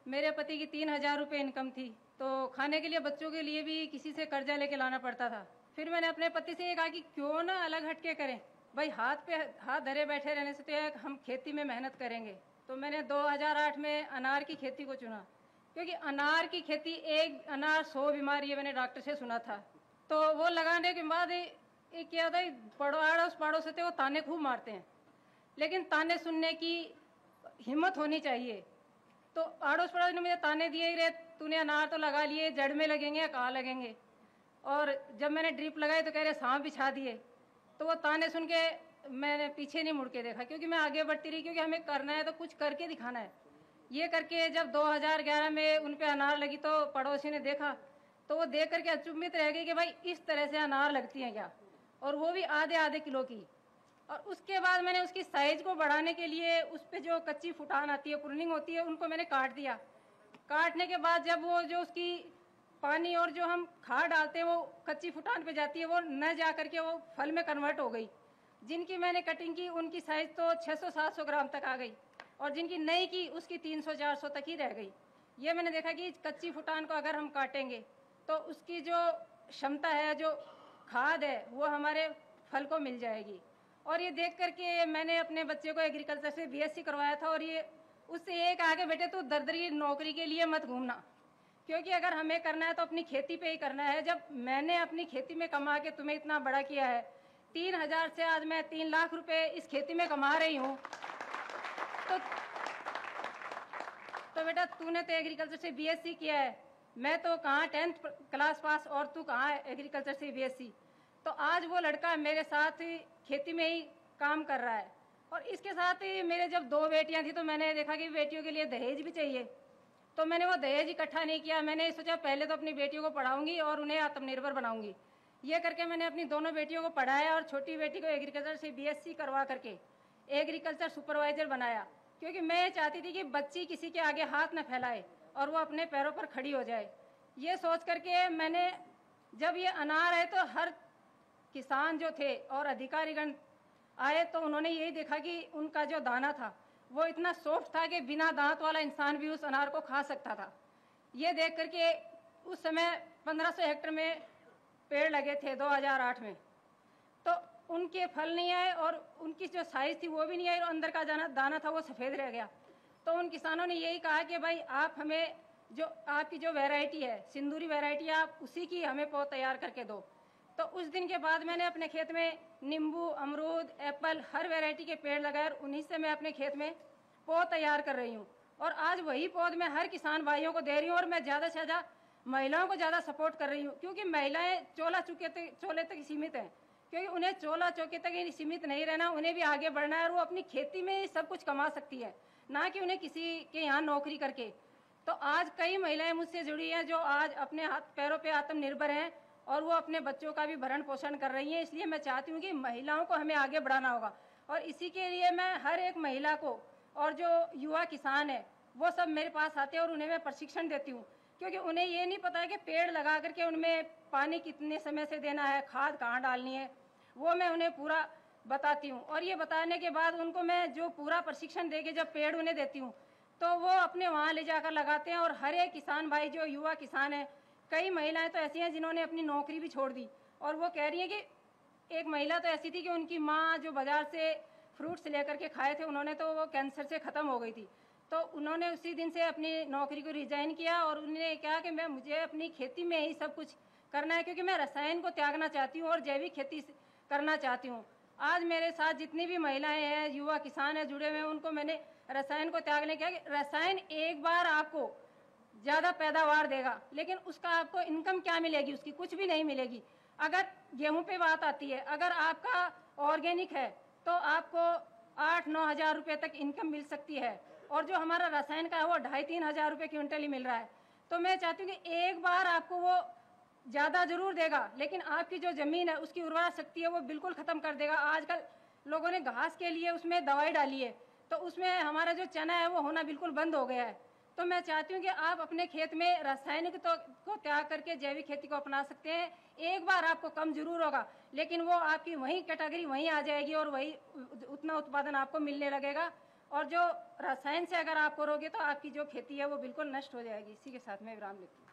मेरे पति की 3,000 रुपये इनकम थी, तो खाने के लिए बच्चों के लिए भी किसी से कर्जा लेके लाना पड़ता था। फिर मैंने अपने पति से ये कहा कि क्यों ना अलग हटके करें, भाई हाथ पे हाथ धरे बैठे रहने से तो ये हम खेती में मेहनत करेंगे। तो मैंने 2008 में अनार की खेती को चुना, क्योंकि अनार की खेती एक अनार 100 बीमार, ये मैंने डॉक्टर से सुना था। तो वो लगाने के बाद ये क्या था, अड़ोस पड़ोस से वो ताने खूब मारते हैं, लेकिन ताने सुनने की हिम्मत होनी चाहिए। तो अड़ोस पड़ोस ने मुझे ताने दिए ही रहे, तूने अनार तो लगा लिए, जड़ में लगेंगे या कहाँ लगेंगे। और जब मैंने ड्रिप लगाई तो कह रहे सांप बिछा दिए। तो वो ताने सुन के मैंने पीछे नहीं मुड़ के देखा, क्योंकि मैं आगे बढ़ती रही, क्योंकि हमें करना है तो कुछ करके दिखाना है। ये करके जब 2011 में उन पे अनार लगी तो पड़ोसी ने देखा, तो वो देख करके अचंभित रह गई कि भाई इस तरह से अनार लगती हैं क्या, और वो भी आधे आधे किलो की। और उसके बाद मैंने उसकी साइज को बढ़ाने के लिए उस पर जो कच्ची फुटान आती है, प्रूनिंग होती है, उनको मैंने काट दिया। काटने के बाद जब वो जो उसकी पानी और जो हम खाद डालते हैं वो कच्ची फुटान पे जाती है, वो न जा करके वो फल में कन्वर्ट हो गई। जिनकी मैंने कटिंग की उनकी साइज तो 600-700 ग्राम तक आ गई, और जिनकी नहीं की उसकी 300-400 तक ही रह गई। ये मैंने देखा कि कच्ची फुटान को अगर हम काटेंगे तो उसकी जो क्षमता है, जो खाद है, वो हमारे फल को मिल जाएगी। और ये देख करके मैंने अपने बच्चे को एग्रीकल्चर से बीएससी करवाया था, और ये उससे एक आगे बेटे तो दरदरी नौकरी के लिए मत घूमना, क्योंकि अगर हमें करना है तो अपनी खेती पे ही करना है। जब मैंने अपनी खेती में कमा के तुम्हें इतना बड़ा किया है, 3,000 से आज मैं 3 लाख रुपए इस खेती में कमा रही हूँ, तो बेटा तूने तो एग्रीकल्चर से बीएससी किया है, मैं तो कहाँ 10th क्लास पास, और तू कहाँ एग्रीकल्चर से बीएससी। तो आज वो लड़का मेरे साथ खेती में ही काम कर रहा है। और इसके साथ ही मेरे जब 2 बेटियां थी तो मैंने देखा कि बेटियों के लिए दहेज भी चाहिए, तो मैंने वो दहेज इकट्ठा नहीं किया। मैंने सोचा पहले तो अपनी बेटियों को पढ़ाऊंगी और उन्हें आत्मनिर्भर बनाऊंगी। ये करके मैंने अपनी दोनों बेटियों को पढ़ाया, और छोटी बेटी को एग्रीकल्चर से बीएससी करवा करके एग्रीकल्चर सुपरवाइजर बनाया, क्योंकि मैं चाहती थी कि बच्ची किसी के आगे हाथ न फैलाए और वो अपने पैरों पर खड़ी हो जाए। ये सोच करके मैंने, जब ये अनार है तो हर किसान जो थे और अधिकारीगण आए तो उन्होंने यही देखा कि उनका जो दाना था वो इतना सॉफ्ट था कि बिना दांत वाला इंसान भी उस अनार को खा सकता था। ये देख करके उस समय 1500 हेक्टेयर में पेड़ लगे थे 2008 में, तो उनके फल नहीं आए और उनकी जो साइज थी वो भी नहीं आई, और अंदर का दाना था वो सफ़ेद रह गया। तो उन किसानों ने यही कहा कि भाई आप हमें जो आपकी जो वैरायटी है, सिंदूरी वैरायटी, आप उसी की हमें पौध तैयार करके दो। तो उस दिन के बाद मैंने अपने खेत में नींबू, अमरूद, एप्पल, हर वैरायटी के पेड़ लगाए, और उन्हीं से मैं अपने खेत में पौध तैयार कर रही हूँ। और आज वही पौध मैं हर किसान भाइयों को दे रही हूँ, और मैं ज़्यादा से ज़्यादा महिलाओं को ज़्यादा सपोर्ट कर रही हूँ, क्योंकि महिलाएं चोले तक सीमित हैं, क्योंकि उन्हें चोला चौके तक ही सीमित नहीं रहना, उन्हें भी आगे बढ़ना है, और वो अपनी खेती में ही सब कुछ कमा सकती है, ना कि उन्हें किसी के यहाँ नौकरी करके। तो आज कई महिलाएं मुझसे जुड़ी हैं जो आज अपने हाथ पैरों पे आत्मनिर्भर हैं, और वो अपने बच्चों का भी भरण पोषण कर रही हैं। इसलिए मैं चाहती हूँ कि महिलाओं को हमें आगे बढ़ाना होगा, और इसी के लिए मैं हर एक महिला को, और जो युवा किसान है वो सब मेरे पास आते हैं और उन्हें मैं प्रशिक्षण देती हूँ, क्योंकि उन्हें ये नहीं पता है कि पेड़ लगा करके उनमें पानी कितने समय से देना है, खाद कहाँ डालनी है, वो मैं उन्हें पूरा बताती हूँ। और ये बताने के बाद उनको मैं जो पूरा प्रशिक्षण देके जब पेड़ उन्हें देती हूँ तो वो अपने वहाँ ले जाकर लगाते हैं। और हर एक किसान भाई जो युवा किसान है, कई महिलाएं तो ऐसी हैं जिन्होंने अपनी नौकरी भी छोड़ दी, और वो कह रही हैं कि एक महिला तो ऐसी थी कि उनकी माँ जो बाजार से फ्रूट्स लेकर के खाए थे, उन्होंने तो वो कैंसर से ख़त्म हो गई थी। तो उन्होंने उसी दिन से अपनी नौकरी को रिजाइन किया, और उन्होंने कहा कि मुझे अपनी खेती में ही सब कुछ करना है, क्योंकि मैं रसायन को त्यागना चाहती हूँ और जैविक खेती करना चाहती हूँ। आज मेरे साथ जितनी भी महिलाएं हैं, युवा किसान हैं जुड़े हुए हैं, उनको मैंने रसायन को त्यागने का, रसायन एक बार आपको ज़्यादा पैदावार देगा, लेकिन उसका आपको इनकम क्या मिलेगी, उसकी कुछ भी नहीं मिलेगी। अगर गेहूं पे बात आती है, अगर आपका ऑर्गेनिक है तो आपको 8-9 हज़ार रुपये तक इनकम मिल सकती है, और जो हमारा रसायन का है वो 2,5-3 हज़ार रुपये क्विंटल ही मिल रहा है। तो मैं चाहती हूँ कि एक बार आपको वो ज़्यादा जरूर देगा, लेकिन आपकी जो ज़मीन है उसकी उर्वरा शक्ति है वो बिल्कुल ख़त्म कर देगा। आजकल लोगों ने घास के लिए उसमें दवाई डाली है, तो उसमें हमारा जो चना है वो होना बिल्कुल बंद हो गया है। तो मैं चाहती हूँ कि आप अपने खेत में रासायनिक को त्याग करके जैविक खेती को अपना सकते हैं। एक बार आपको कम जरूर होगा, लेकिन वो आपकी वही कैटेगरी वहीं आ जाएगी और वही उतना उत्पादन आपको मिलने लगेगा। और जो रसायन से अगर आप करोगे तो आपकी जो खेती है वो बिल्कुल नष्ट हो जाएगी। इसी के साथ मैं विराम लेती हूँ।